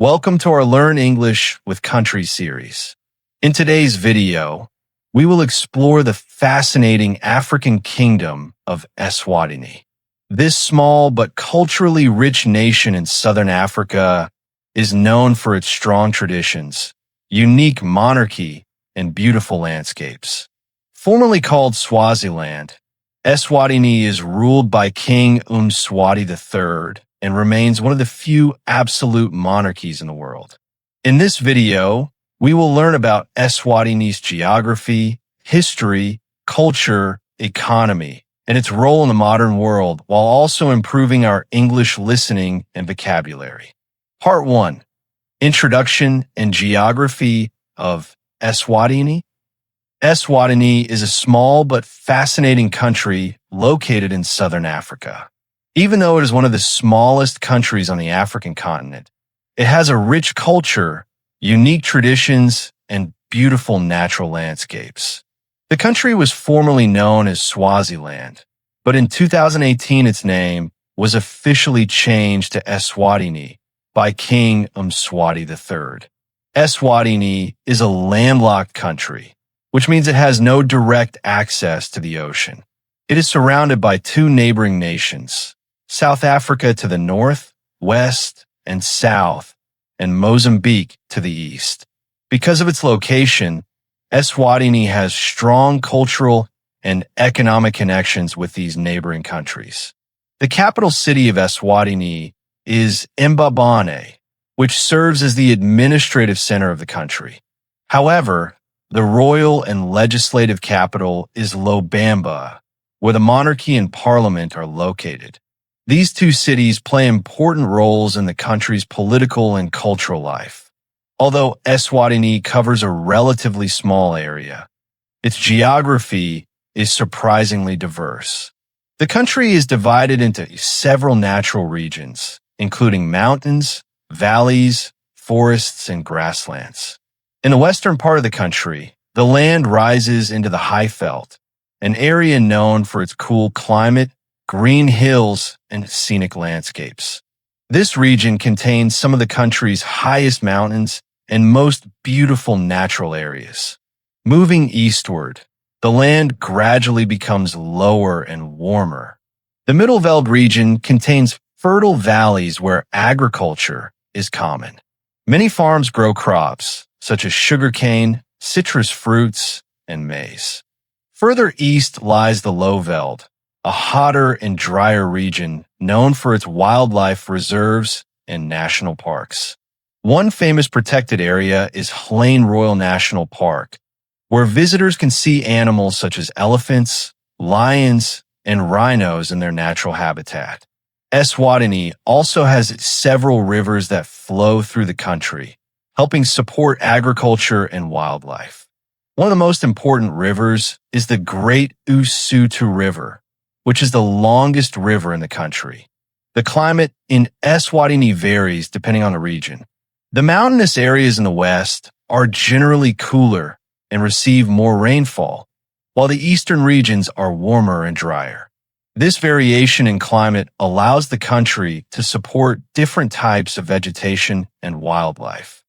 Welcome to our Learn English with Country series. In today's video, we will explore the fascinating African kingdom of Eswatini. This small but culturally rich nation in southern Africa is known for its strong traditions, unique monarchy, and beautiful landscapes. Formerly called Swaziland, Eswatini is ruled by King Mswati III and remains one of the few absolute monarchies in the world. In this video, we will learn about Eswatini's geography, history, culture, economy, and its role in the modern world, while also improving our English listening and vocabulary. Part 1. Introduction and Geography of Eswatini. Eswatini is a small but fascinating country located in southern Africa. Even though it is one of the smallest countries on the African continent, it has a rich culture, unique traditions, and beautiful natural landscapes. The country was formerly known as Swaziland, but in 2018 its name was officially changed to Eswatini by King Mswati III. Eswatini is a landlocked country, which means it has no direct access to the ocean. It is surrounded by two neighboring nations, South Africa to the north, west, and south, and Mozambique to the east. Because of its location, Eswatini has strong cultural and economic connections with these neighboring countries. The capital city of Eswatini is Mbabane, which serves as the administrative center of the country. However, the royal and legislative capital is Lobamba, where the monarchy and parliament are located. These two cities play important roles in the country's political and cultural life. Although Eswatini covers a relatively small area, its geography is surprisingly diverse. The country is divided into several natural regions, including mountains, valleys, forests, and grasslands. In the western part of the country, the land rises into the Highveld, an area known for its cool climate, green hills, and scenic landscapes. This region contains some of the country's highest mountains and most beautiful natural areas. Moving eastward, the land gradually becomes lower and warmer. The Middelveld region contains fertile valleys where agriculture is common. Many farms grow crops, such as sugarcane, citrus fruits, and maize. Further east lies the Lowveld, a hotter and drier region known for its wildlife reserves and national parks. One famous protected area is Hlane Royal National Park, where visitors can see animals such as elephants, lions, and rhinos in their natural habitat. Eswatini also has several rivers that flow through the country, helping support agriculture and wildlife. One of the most important rivers is the Great Usutu River, which is the longest river in the country. The climate in Eswatini varies depending on the region. The mountainous areas in the west are generally cooler and receive more rainfall, while the eastern regions are warmer and drier. This variation in climate allows the country to support different types of vegetation and wildlife.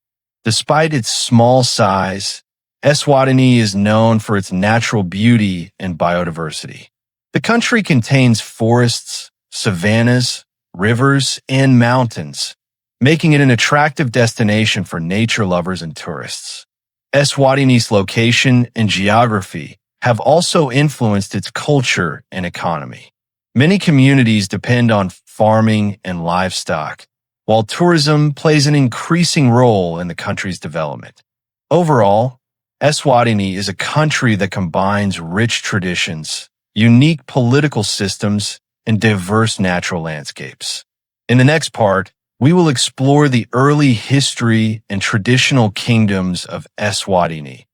Despite its small size, Eswatini is known for its natural beauty and biodiversity. The country contains forests, savannas, rivers, and mountains, making it an attractive destination for nature lovers and tourists. Eswatini's location and geography have also influenced its culture and economy. Many communities depend on farming and livestock, while tourism plays an increasing role in the country's development. Overall, Eswatini is a country that combines rich traditions, unique political systems, and diverse natural landscapes. In the next part, we will explore the early history and traditional kingdoms of Eswatini,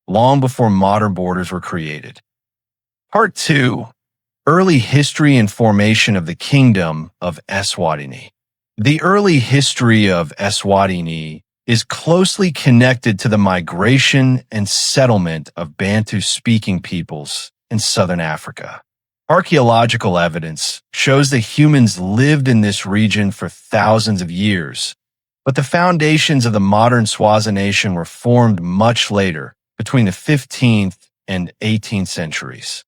long before modern borders were created. Part 2. Early history and formation of the Kingdom of Eswatini. The early history of Eswatini is closely connected to the migration and settlement of Bantu-speaking peoples in southern Africa. Archaeological evidence shows that humans lived in this region for thousands of years, But the foundations of the modern Swazi nation were formed much later, between the 15th and 18th centuries.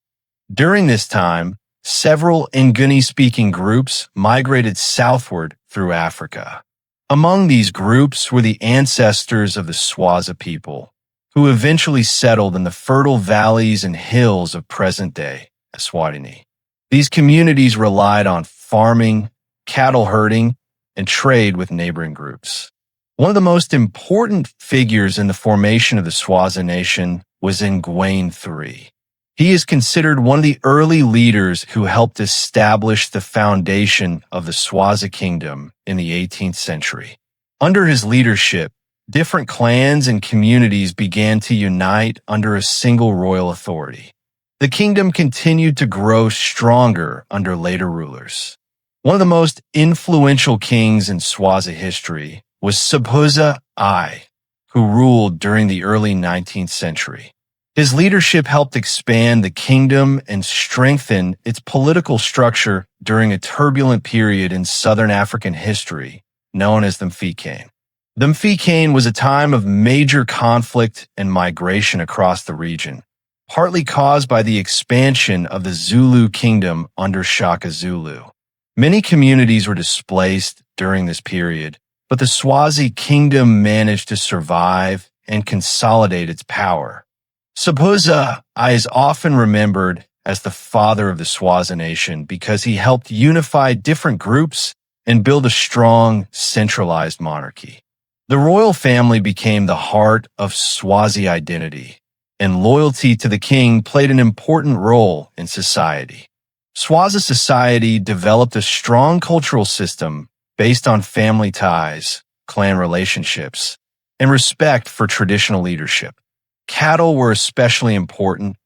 During this time, several Nguni-speaking groups migrated southward through Africa. Among these groups were the ancestors of the Swazi people, who eventually settled in the fertile valleys and hills of present-day Eswatini. These communities relied on farming, cattle herding, and trade with neighboring groups. One of the most important figures in the formation of the Swazi nation was Umhlanga III. He is considered one of the early leaders who helped establish the foundation of the Swazi kingdom in the 18th century. Under his leadership, different clans and communities began to unite under a single royal authority. The kingdom continued to grow stronger under later rulers. One of the most influential kings in Swazi history was Swaziland I, who ruled during the early 19th century. His leadership helped expand the kingdom and strengthen its political structure during a turbulent period in southern African history known as the Umhlanga. The Umhlanga was a time of major conflict and migration across the region, partly caused by the expansion of the Zulu kingdom under Shaka Zulu. Many communities were displaced during this period, but the Swazi kingdom managed to survive and consolidate its power. Swaziland I is often remembered as the father of the Swazi nation because he helped unify different groups and build a strong, centralized monarchy. The royal family became the heart of Swazi identity, and loyalty to the king played an important role in society. Swazi society developed a strong cultural system based on family ties, clan relationships, and respect for traditional leadership. Cattle were especially important,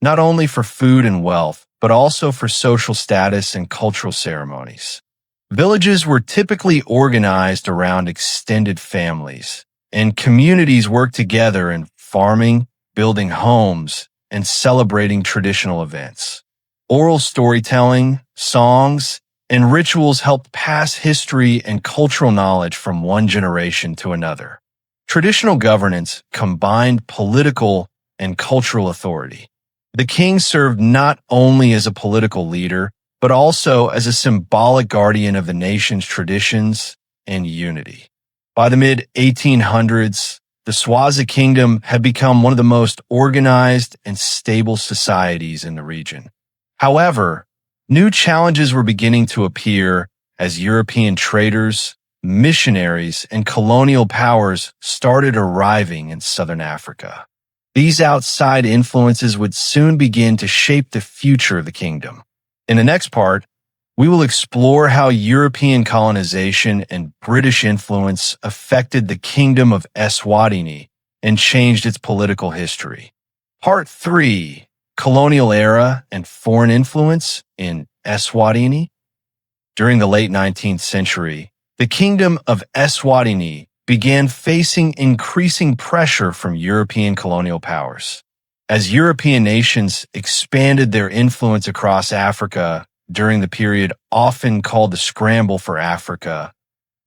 not only for food and wealth, but also for social status and cultural ceremonies. Villages were typically organized around extended families, and communities worked together in farming, building homes, and celebrating traditional events. Oral storytelling, songs, and rituals helped pass history and cultural knowledge from one generation to another. Traditional governance combined political and cultural authority. The king served not only as a political leader, but also as a symbolic guardian of the nation's traditions and unity. By the mid-1800s, the Swazi kingdom had become one of the most organized and stable societies in the region. However, new challenges were beginning to appear as European traders, missionaries, and colonial powers started arriving in southern Africa. These outside influences would soon begin to shape the future of the kingdom. In the next part, we will explore how European colonization and British influence affected the kingdom of Eswatini and changed its political history. Part 3, Colonial Era and Foreign Influence in Eswatini. During the late 19th century, the kingdom of Eswatini began facing increasing pressure from European colonial powers. As European nations expanded their influence across Africa during the period often called the Scramble for Africa,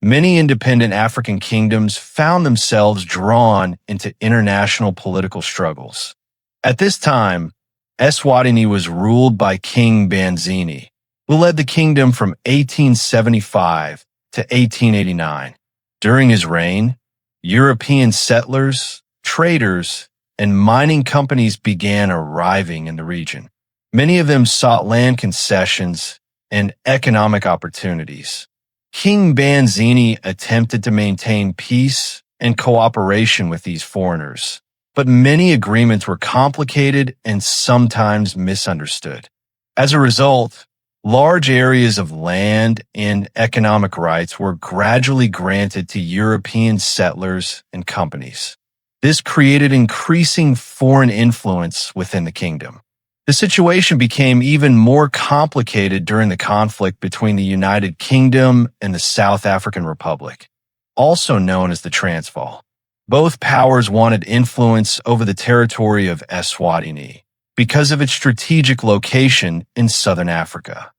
many independent African kingdoms found themselves drawn into international political struggles. At this time, Eswatini was ruled by King Mswati, who led the kingdom from 1875 to 1889. During his reign, European settlers, traders, and mining companies began arriving in the region. Many of them sought land concessions and economic opportunities. King Mswati attempted to maintain peace and cooperation with these foreigners, but many agreements were complicated and sometimes misunderstood. As a result, large areas of land and economic rights were gradually granted to European settlers and companies. This created increasing foreign influence within the kingdom. The situation became even more complicated during the conflict between the United Kingdom and the South African Republic, also known as the Transvaal. Both powers wanted influence over the territory of Eswatini because of its strategic location in southern Africa.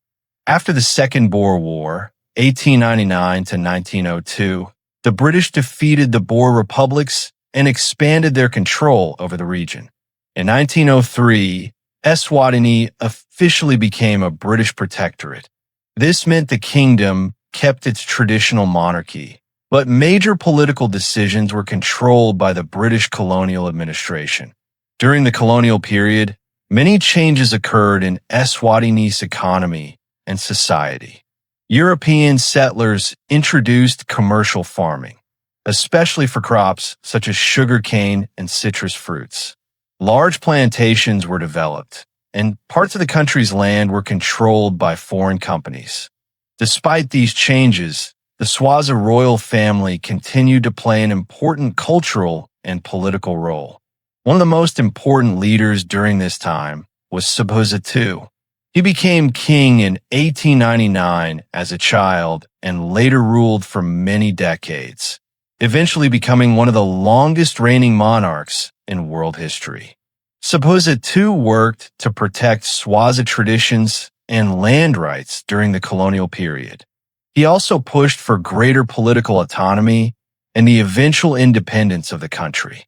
After the Second Boer War, 1899 to 1902, the British defeated the Boer republics and expanded their control over the region. In 1903, Eswatini officially became a British protectorate. This meant the kingdom kept its traditional monarchy, but major political decisions were controlled by the British colonial administration. During the colonial period, many changes occurred in Eswatini's economy and society. European settlers introduced commercial farming, especially for crops such as sugarcane and citrus fruits. Large plantations were developed, and parts of the country's land were controlled by foreign companies. Despite these changes, the Swazi royal family continued to play an important cultural and political role. One of the most important leaders during this time was Mswati II. He became king in 1899 as a child and later ruled for many decades, eventually becoming one of the longest reigning monarchs in world history. Mswati II worked to protect Swazi traditions and land rights during the colonial period. He also pushed for greater political autonomy and the eventual independence of the country.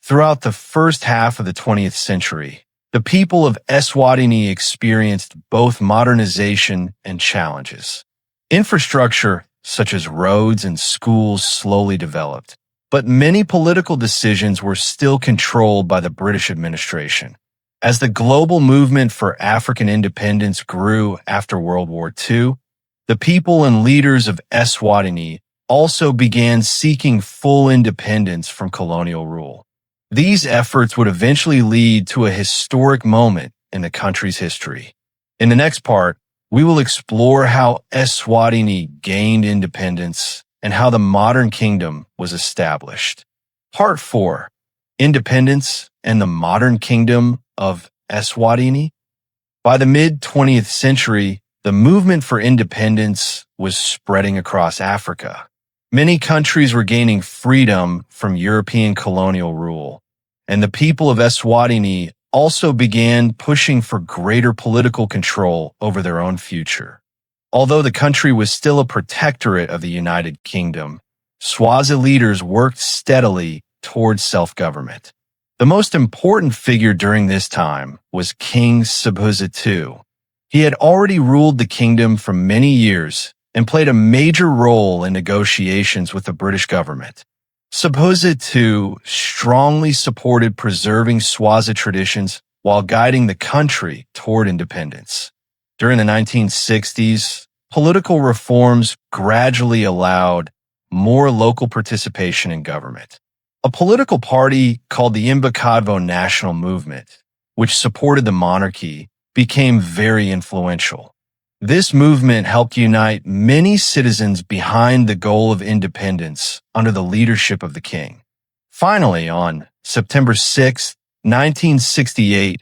Throughout the first half of the 20th century, the people of Eswatini experienced both modernization and challenges. Infrastructure, such as roads and schools, slowly developed, but many political decisions were still controlled by the British administration. As the global movement for African independence grew after World War II, the people and leaders of Eswatini also began seeking full independence from colonial rule. These efforts would eventually lead to a historic moment in the country's history. In the next part, we will explore how Eswatini gained independence and how the modern kingdom was established. Part 4. Independence and the modern kingdom of Eswatini. By the mid-20th century, the movement for independence was spreading across Africa. Many countries were gaining freedom from European colonial rule, and the people of Eswatini also began pushing for greater political control over their own future. Although the country was still a protectorate of the United Kingdom, Swazi leaders worked steadily towards self-government. The most important figure during this time was King Mswati II. He had already ruled the kingdom for many years and played a major role in negotiations with the British government. Mswati II strongly supported preserving Swazi traditions while guiding the country toward independence. During the 1960s, political reforms gradually allowed more local participation in government. A political party called the Imbakadvo National Movement, which supported the monarchy, became very influential. This movement helped unite many citizens behind the goal of independence under the leadership of the king. Finally, on September 6, 1968,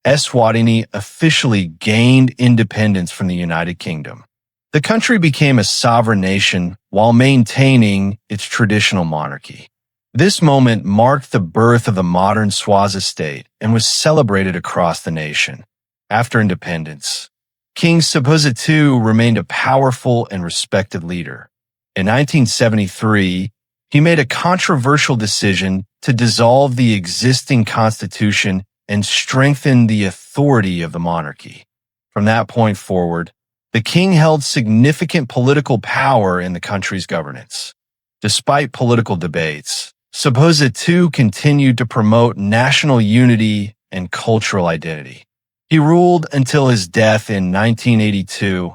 Eswatini officially gained independence from the United Kingdom. The country became a sovereign nation while maintaining its traditional monarchy. This moment marked the birth of the modern Swazi state and was celebrated across the nation. After independence, King Mswati II remained a powerful and respected leader. In 1973, he made a controversial decision to dissolve the existing constitution and strengthen the authority of the monarchy. From that point forward, the king held significant political power in the country's governance. Despite political debates, Mswati II continued to promote national unity and cultural identity. He ruled until his death in 1982,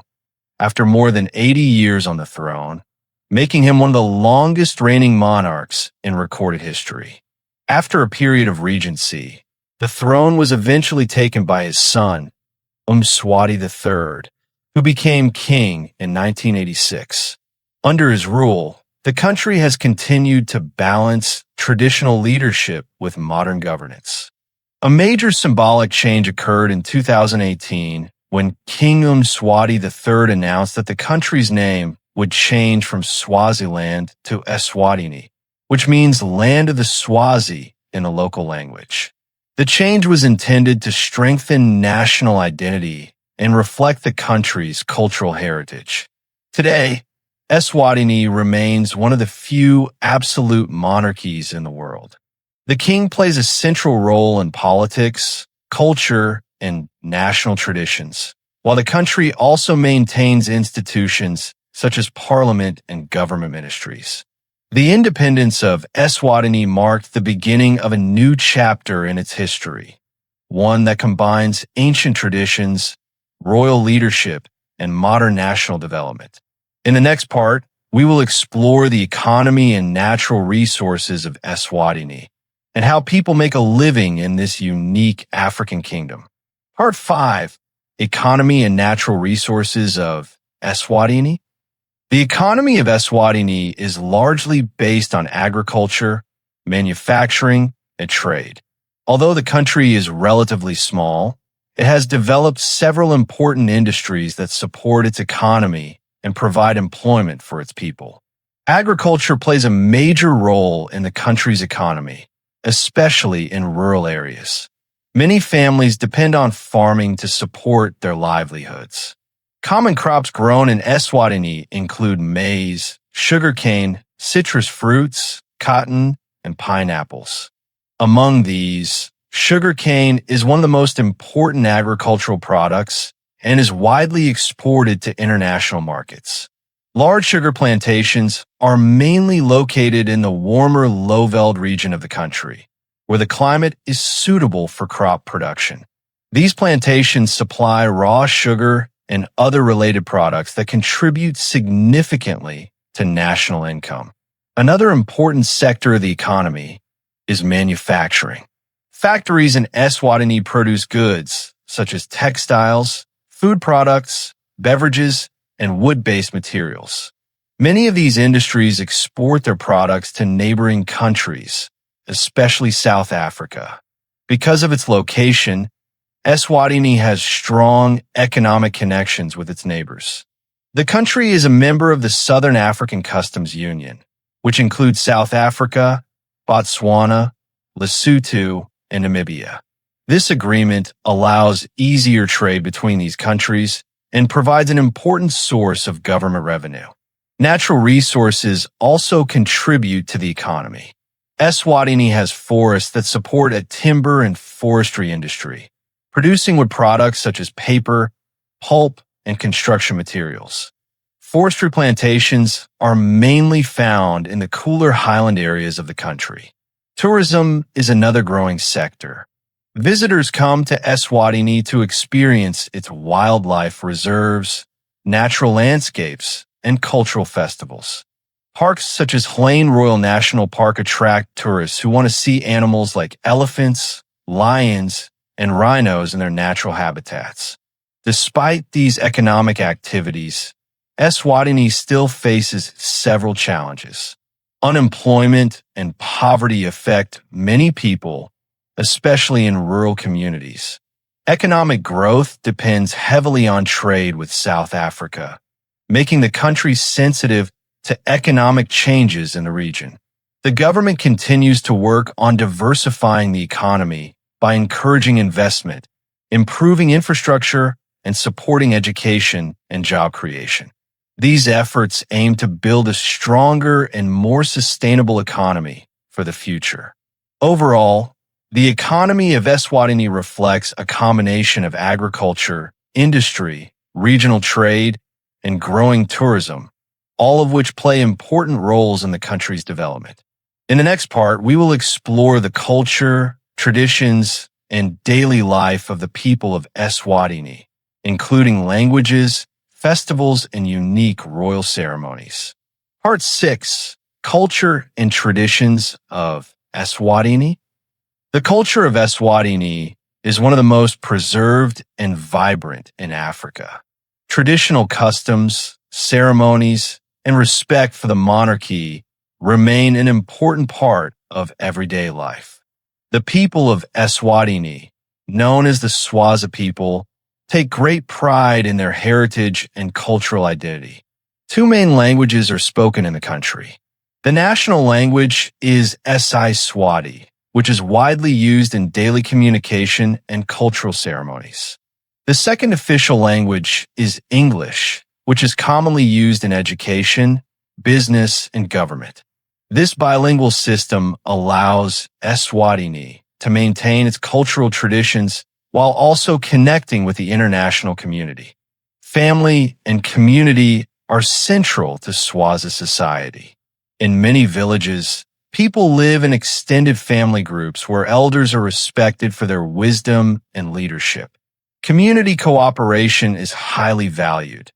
after more than 80 years on the throne, making him one of the longest reigning monarchs in recorded history. After a period of regency, the throne was eventually taken by his son, Mswati III, who became king in 1986. Under his rule, the country has continued to balance traditional leadership with modern governance. A major symbolic change occurred in 2018 when King Mswati III announced that the country's name would change from Swaziland to Eswatini, which means land of the Swazi in the local language. The change was intended to strengthen national identity and reflect the country's cultural heritage. Today, Eswatini remains one of the few absolute monarchies in the world. The king plays a central role in politics, culture, and national traditions, while the country also maintains institutions such as parliament and government ministries. The independence of Eswatini marked the beginning of a new chapter in its history, one that combines ancient traditions, royal leadership, and modern national development. In the next part, we will explore the economy and natural resources of Eswatini and how people make a living in this unique African kingdom. Part 5, Economy and Natural Resources of Eswatini. The economy of Eswatini is largely based on agriculture, manufacturing, and trade. Although the country is relatively small, it has developed several important industries that support its economy and provide employment for its people. Agriculture plays a major role in the country's economy, especially in rural areas. Many families depend on farming to support their livelihoods. Common crops grown in Eswatini include maize, sugarcane, citrus fruits, cotton, and pineapples. Among these, sugarcane is one of the most important agricultural products and is widely exported to international markets. Large sugar plantations are mainly located in the warmer low-veld region of the country, where the climate is suitable for crop production. These plantations supply raw sugar and other related products that contribute significantly to national income. Another important sector of the economy is manufacturing. Factories in Eswatini produce goods such as textiles, food products, beverages, and wood-based materials. Many of these industries export their products to neighboring countries, especially South Africa. Because of its location, Eswatini has strong economic connections with its neighbors. The country is a member of the Southern African Customs Union, which includes South Africa, Botswana, Lesotho, and Namibia. This agreement allows easier trade between these countries and provides an important source of government revenue. Natural resources also contribute to the economy. Eswatini has forests that support a timber and forestry industry, producing wood products such as paper, pulp, and construction materials. Forestry plantations are mainly found in the cooler highland areas of the country. Tourism is another growing sector. Visitors come to Eswatini to experience its wildlife reserves, natural landscapes, and cultural festivals. Parks such as Hlane Royal National Park attract tourists who want to see animals like elephants, lions, and rhinos in their natural habitats. Despite these economic activities, Eswatini still faces several challenges. Unemployment and poverty affect many people, especially in rural communities. Economic growth depends heavily on trade with South Africa, making the country sensitive to economic changes in the region. The government continues to work on diversifying the economy by encouraging investment, improving infrastructure, and supporting education and job creation. These efforts aim to build a stronger and more sustainable economy for the future. Overall, the economy of Eswatini reflects a combination of agriculture, industry, regional trade, and growing tourism, all of which play important roles in the country's development. In the next part, we will explore the culture, traditions, and daily life of the people of Eswatini, including languages, festivals, and unique royal ceremonies. Part 6, Culture and Traditions of Eswatini. The culture of Eswatini is one of the most preserved and vibrant in Africa. Traditional customs, ceremonies, and respect for the monarchy remain an important part of everyday life. The people of Eswatini, known as the Swazi people, take great pride in their heritage and cultural identity. Two main languages are spoken in the country. The national language is Eswatini, which is widely used in daily communication and cultural ceremonies. The second official language is English, which is commonly used in education, business, and government. This bilingual system allows Eswatini to maintain its cultural traditions while also connecting with the international community. Family and community are central to Swazi society. In many villages, people live in extended family groups where elders are respected for their wisdom and leadership. Community cooperation is highly valued,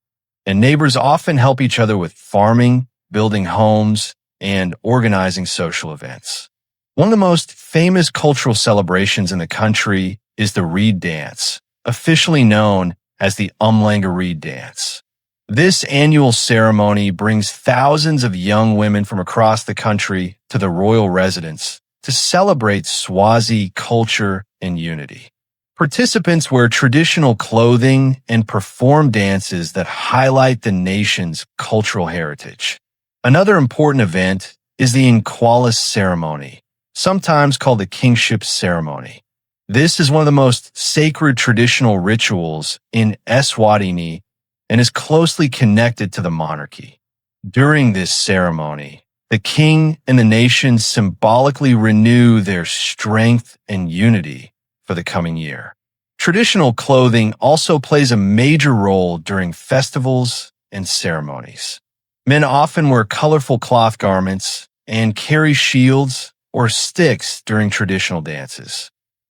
and neighbors often help each other with farming, building homes, and organizing social events. One of the most famous cultural celebrations in the country is the Reed Dance, officially known as the Umhlanga Reed Dance. This annual ceremony brings thousands of young women from across the country to the royal residence to celebrate Swazi culture and unity. Participants wear traditional clothing and perform dances that highlight the nation's cultural heritage. Another important event is the Inqualis ceremony, sometimes called the kingship ceremony. This is one of the most sacred traditional rituals in Eswatini and is closely connected to the monarchy. During this ceremony, the king and the nation symbolically renew their strength and unity for the coming year. Traditional clothing also plays a major role during festivals and ceremonies. Men often wear colorful cloth garments and carry shields or sticks during traditional dances.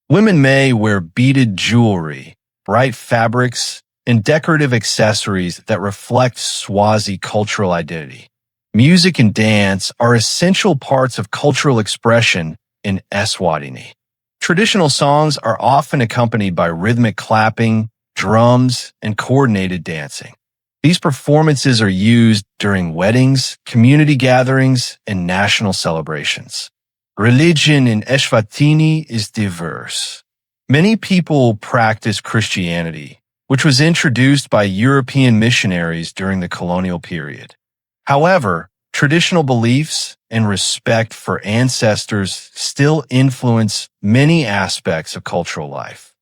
Women may wear beaded jewelry, bright fabrics, and decorative accessories that reflect Swazi cultural identity. Music and dance are essential parts of cultural expression in Eswatini. Traditional songs are often accompanied by rhythmic clapping, drums, and coordinated dancing. These performances are used during weddings, community gatherings, and national celebrations. Religion in Eswatini is diverse. Many people practice Christianity, which was introduced by European missionaries during the colonial period. However, traditional beliefs and respect for ancestors still influence many aspects of cultural life.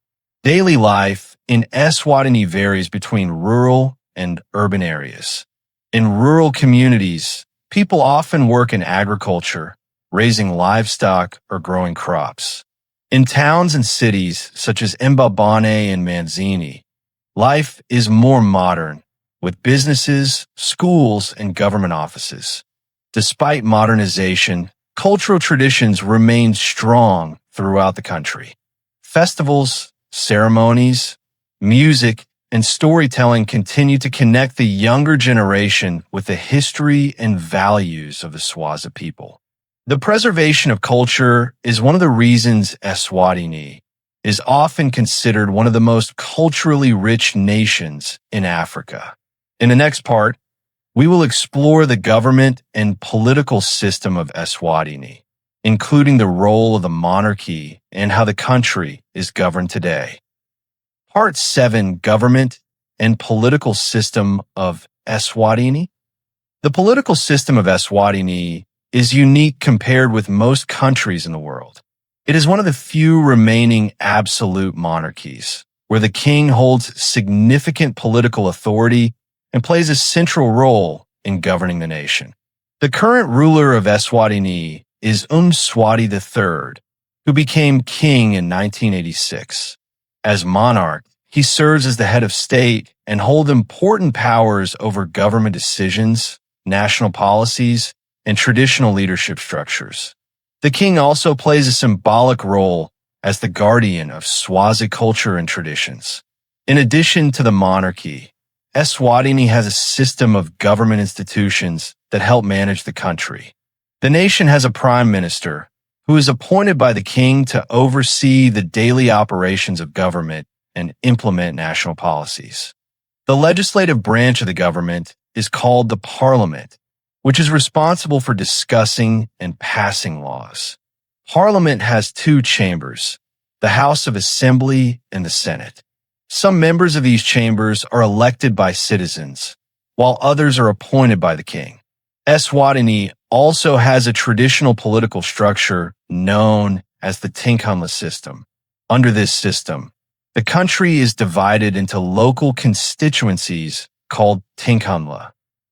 Daily life in Eswatini varies between rural and urban areas. In rural communities, people often work in agriculture, raising livestock or growing crops. In towns and cities such as Mbabane and Manzini, life is more modern, with businesses, schools, and government offices. Despite modernization, cultural traditions remain strong throughout the country. Festivals, ceremonies, music, and storytelling continue to connect the younger generation with the history and values of the Swazi people. The preservation of culture is one of the reasons Eswatini is often considered one of the most culturally rich nations in Africa. In the next part, we will explore the government and political system of Eswatini, including the role of the monarchy and how the country is governed today. Part 7, Government and Political System of Eswatini. The political system of Eswatini is unique compared with most countries in the world. It is one of the few remaining absolute monarchies, where the king holds significant political authority and plays a central role in governing the nation. The current ruler of Eswatini is Mswati III, who became king in 1986. As monarch, he serves as the head of state and holds important powers over government decisions, national policies, and traditional leadership structures. The king also plays a symbolic role as the guardian of Swazi culture and traditions. In addition to the monarchy, Eswatini has a system of government institutions that help manage the country. The nation has a prime minister who is appointed by the king to oversee the daily operations of government and implement national policies. The legislative branch of the government is called the parliament, which is responsible for discussing and passing laws. Parliament has two chambers, the House of Assembly and the Senate. Some members of these chambers are elected by citizens, while others are appointed by the king. Eswatini also has a traditional political structure known as the Tinkamla system. Under this system, the country is divided into local constituencies called Tinkamla.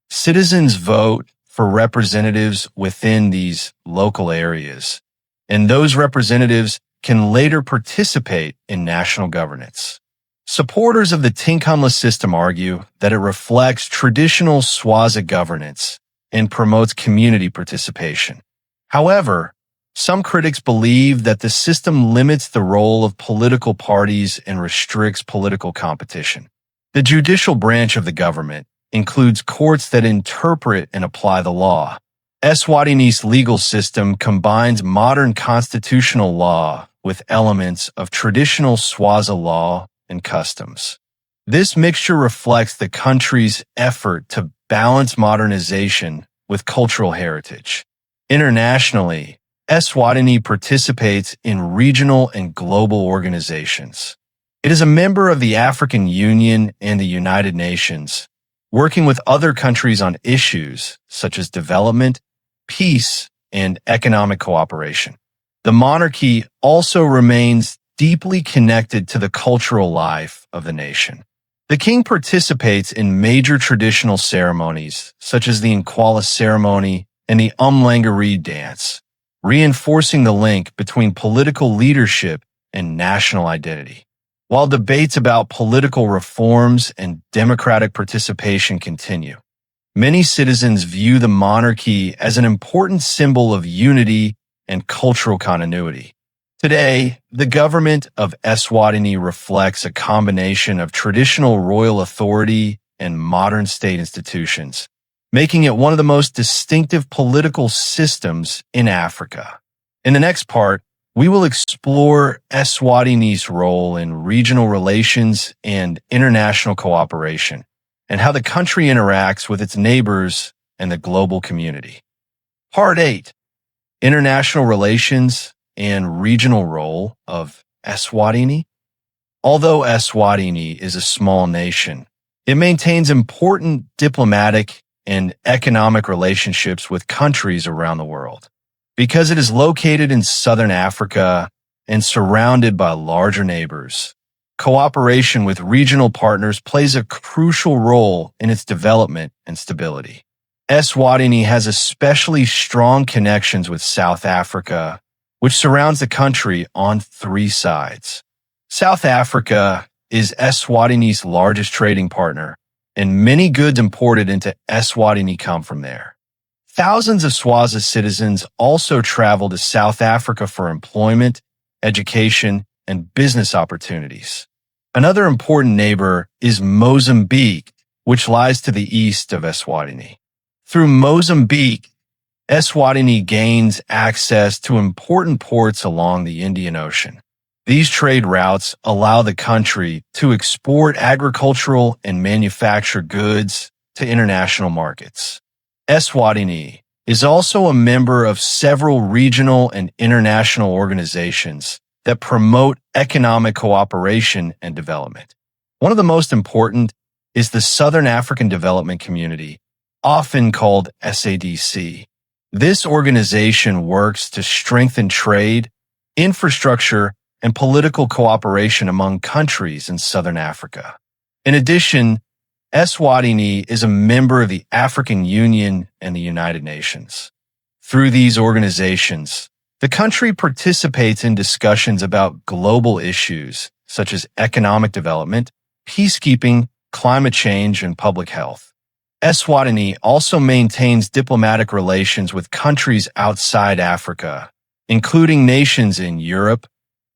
Citizens vote for representatives within these local areas, and those representatives can later participate in national governance. Supporters of the Tinkamla system argue that it reflects traditional Swazi governance and promotes community participation. However, some critics believe that the system limits the role of political parties and restricts political competition. The judicial branch of the government includes courts that interpret and apply the law. Eswatini's legal system combines modern constitutional law with elements of traditional Swazi law and customs. This mixture reflects the country's effort to balance modernization with cultural heritage. Internationally, Eswatini participates in regional and global organizations. It is a member of the African Union and the United Nations, working with other countries on issues such as development, peace, and economic cooperation. The monarchy also remains deeply connected to the cultural life of the nation. The king participates in major traditional ceremonies such as the Nkwala ceremony and the Umhlanga Reed Dance, reinforcing the link between political leadership and national identity. While debates about political reforms and democratic participation continue, many citizens view the monarchy as an important symbol of unity and cultural continuity. Today, the government of Eswatini reflects a combination of traditional royal authority and modern state institutions, making it one of the most distinctive political systems in Africa. In the next part, we will explore Eswatini's role in regional relations and international cooperation, and how the country interacts with its neighbors and the global community. Part 8. International Relations and Regional Role of Eswatini. Although Eswatini is a small nation, it maintains important diplomatic and economic relationships with countries around the world. Because it is located in southern Africa and surrounded by larger neighbors, cooperation with regional partners plays a crucial role in its development and stability. Eswatini has especially strong connections with South Africa, which surrounds the country on 3 sides. South Africa is Eswatini's largest trading partner, and many goods imported into Eswatini come from there. Thousands of Swazi citizens also travel to South Africa for employment, education, and business opportunities. Another important neighbor is Mozambique, which lies to the east of Eswatini. Through Mozambique, Eswatini gains access to important ports along the Indian Ocean. These trade routes allow the country to export agricultural and manufactured goods to international markets. Eswatini is also a member of several regional and international organizations that promote economic cooperation and development. One of the most important is the Southern African Development Community, often called SADC. This organization works to strengthen trade, infrastructure, and political cooperation among countries in Southern Africa. In addition, Eswatini is a member of the African Union and the United Nations. Through these organizations, the country participates in discussions about global issues such as economic development, peacekeeping, climate change, and public health. Eswatini also maintains diplomatic relations with countries outside Africa, including nations in Europe,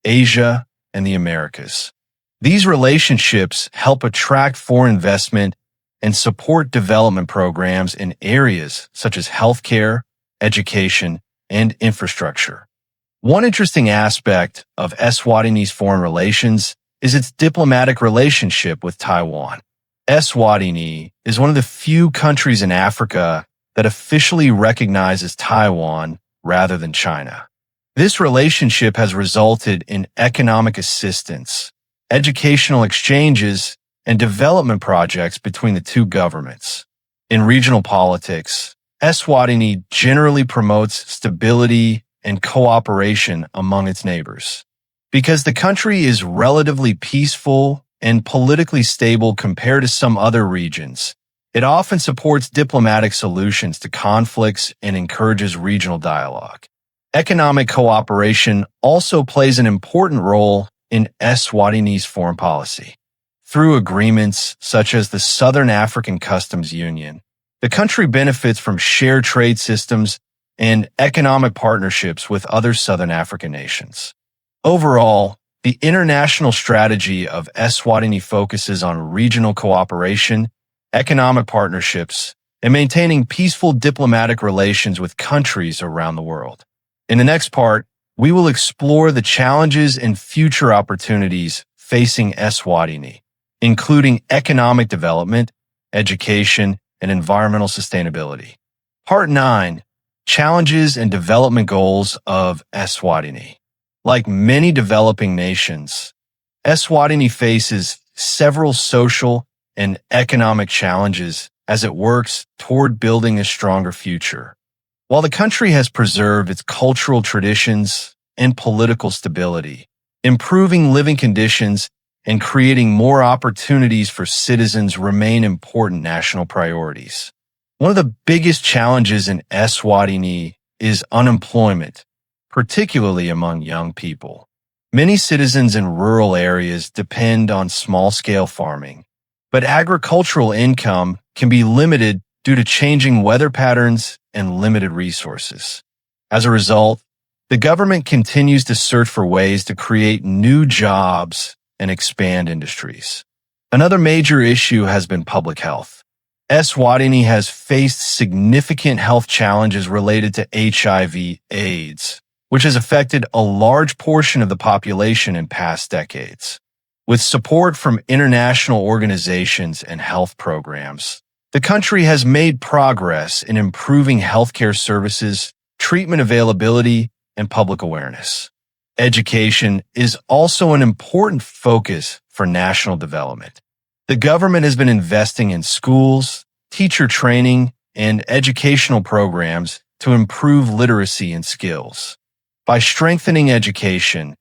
Asia, and the Americas. These relationships help attract foreign investment and support development programs in areas such as healthcare, education, and infrastructure. One interesting aspect of Eswatini's foreign relations is its diplomatic relationship with Taiwan. Eswatini is one of the few countries in Africa that officially recognizes Taiwan rather than China. This relationship has resulted in economic assistance, educational exchanges, and development projects between the two governments. In regional politics, Eswatini generally promotes stability and cooperation among its neighbors. Because the country is relatively peaceful and politically stable compared to some other regions. It often supports diplomatic solutions to conflicts and encourages regional dialogue. Economic cooperation also plays an important role in Eswatini's foreign policy. Through agreements such as the Southern African Customs Union, the country benefits from shared trade systems and economic partnerships with other Southern African nations. Overall, the international strategy of Eswatini focuses on regional cooperation, economic partnerships, and maintaining peaceful diplomatic relations with countries around the world. In the next part, we will explore the challenges and future opportunities facing Eswatini, including economic development, education, and environmental sustainability. Part 9. Challenges and development goals of Eswatini. Like many developing nations, Eswatini faces several social and economic challenges as it works toward building a stronger future. While the country has preserved its cultural traditions and political stability, improving living conditions and creating more opportunities for citizens remain important national priorities. One of the biggest challenges in Eswatini is unemployment, particularly among young people. Many citizens in rural areas depend on small-scale farming, but agricultural income can be limited due to changing weather patterns and limited resources. As a result, the government continues to search for ways to create new jobs and expand industries. Another major issue has been public health. Eswatini has faced significant health challenges related to HIV/AIDS, which has affected a large portion of the population in past decades. With support from international organizations and health programs, the country has made progress in improving healthcare services, treatment availability, and public awareness. Education is also an important focus for national development. The government has been investing in schools, teacher training, and educational programs to improve literacy and skills. By strengthening education,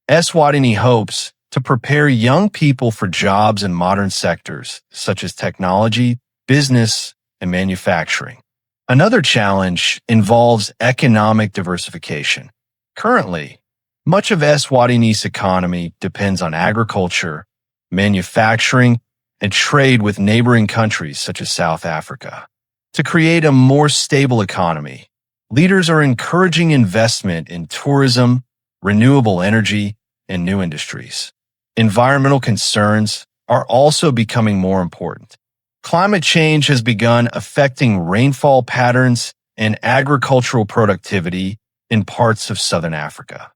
Eswatini hopes to prepare young people for jobs in modern sectors such as technology, business, and manufacturing. Another challenge involves economic diversification. Currently, much of Eswatini's economy depends on agriculture, manufacturing, and trade with neighboring countries such as South Africa. To create a more stable economy, leaders are encouraging investment in tourism, renewable energy, and new industries. Environmental concerns are also becoming more important. Climate change has begun affecting rainfall patterns and agricultural productivity in parts of Southern Africa.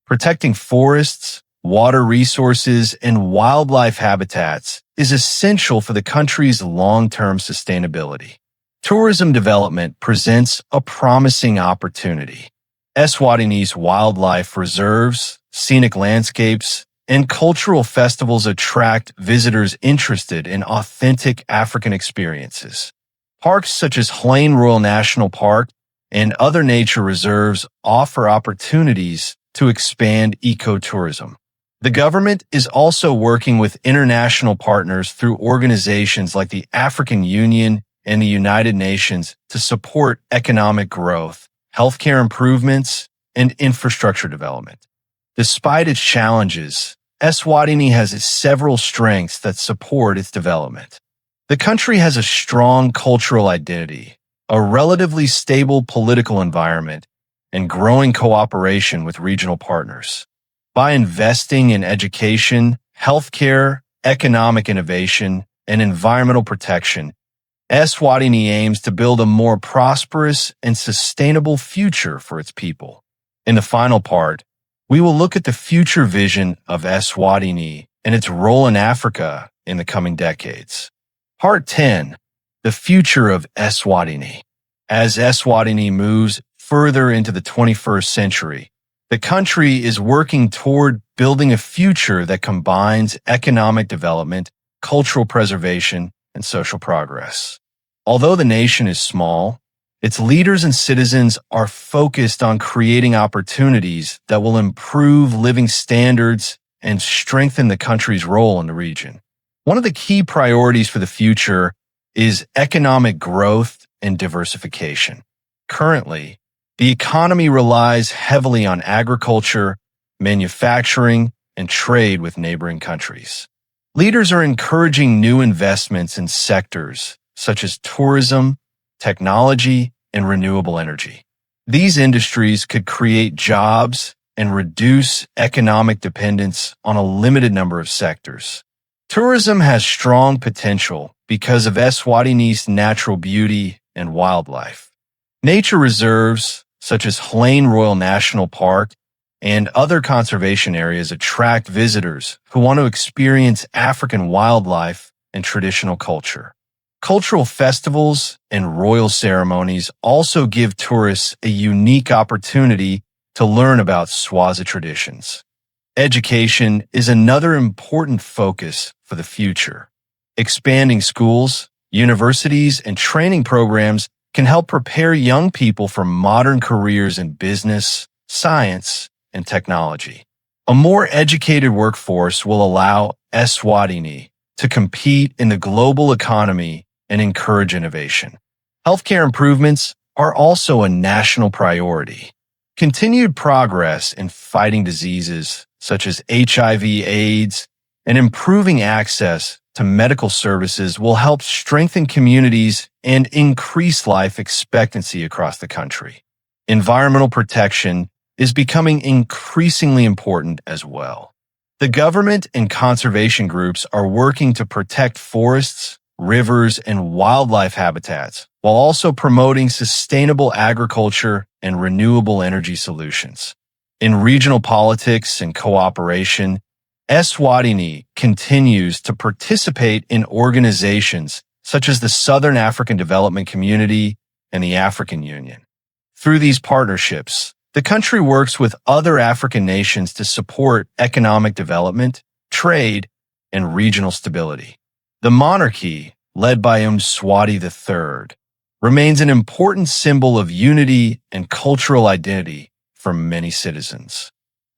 Protecting forests, water resources, and wildlife habitats is essential for the country's long-term sustainability. Tourism development presents a promising opportunity. Eswatini's wildlife reserves, scenic landscapes, and cultural festivals attract visitors interested in authentic African experiences. Parks such as Hlain Royal National Park and other nature reserves offer opportunities to expand ecotourism. The government is also working with international partners through organizations like the African Union and the United Nations to support economic growth, healthcare improvements, and infrastructure development. Despite its challenges, Eswatini has several strengths that support its development. The country has a strong cultural identity, a relatively stable political environment, and growing cooperation with regional partners. By investing in education, healthcare, economic innovation, and environmental protection, Eswatini aims to build a more prosperous and sustainable future for its people. In the final part, we will look at the future vision of Eswatini and its role in Africa in the coming decades. Part 10. The future of Eswatini. As Eswatini moves further into the 21st century, the country is working toward building a future that combines economic development, cultural preservation, and social progress. Although the nation is small, its leaders and citizens are focused on creating opportunities that will improve living standards and strengthen the country's role in the region. One of the key priorities for the future is economic growth and diversification. Currently, the economy relies heavily on agriculture, manufacturing, and trade with neighboring countries. Leaders are encouraging new investments in sectors such as tourism, technology, and renewable energy. These industries could create jobs and reduce economic dependence on a limited number of sectors. Tourism has strong potential because of Eswatini's natural beauty and wildlife. Nature reserves, such as Hlane Royal National Park and other conservation areas, attract visitors who want to experience African wildlife and traditional culture. Cultural festivals and royal ceremonies also give tourists a unique opportunity to learn about Swazi traditions. Education is another important focus for the future. Expanding schools, universities, and training programs can help prepare young people for modern careers in business, science, and technology. A more educated workforce will allow Eswatini to compete in the global economy and encourage innovation. Healthcare improvements are also a national priority. Continued progress in fighting diseases such as HIV/AIDS and improving access to medical services will help strengthen communities and increase life expectancy across the country. Environmental protection is becoming increasingly important as well. The government and conservation groups are working to protect forests, rivers, and wildlife habitats, while also promoting sustainable agriculture and renewable energy solutions. In regional politics and cooperation, Eswatini continues to participate in organizations such as the Southern African Development Community and the African Union. Through these partnerships, the country works with other African nations to support economic development, trade, and regional stability. The monarchy, led by Mswati III, remains an important symbol of unity and cultural identity for many citizens.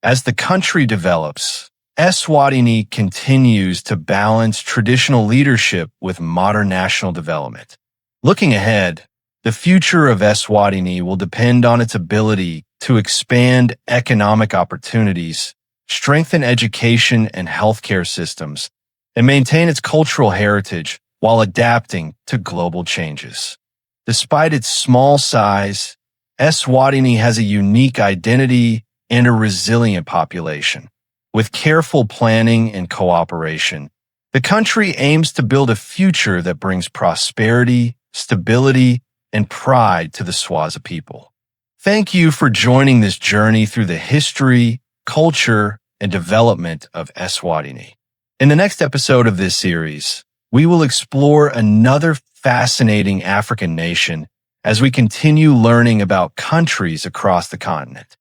As the country develops, Eswatini continues to balance traditional leadership with modern national development. Looking ahead, the future of Eswatini will depend on its ability to expand economic opportunities, strengthen education and healthcare systems, and maintain its cultural heritage while adapting to global changes. Despite its small size, Eswatini has a unique identity and a resilient population. With careful planning and cooperation, the country aims to build a future that brings prosperity, stability, and pride to the Swazi people. Thank you for joining this journey through the history, culture, and development of Eswatini. In the next episode of this series, we will explore another fascinating African nation as we continue learning about countries across the continent.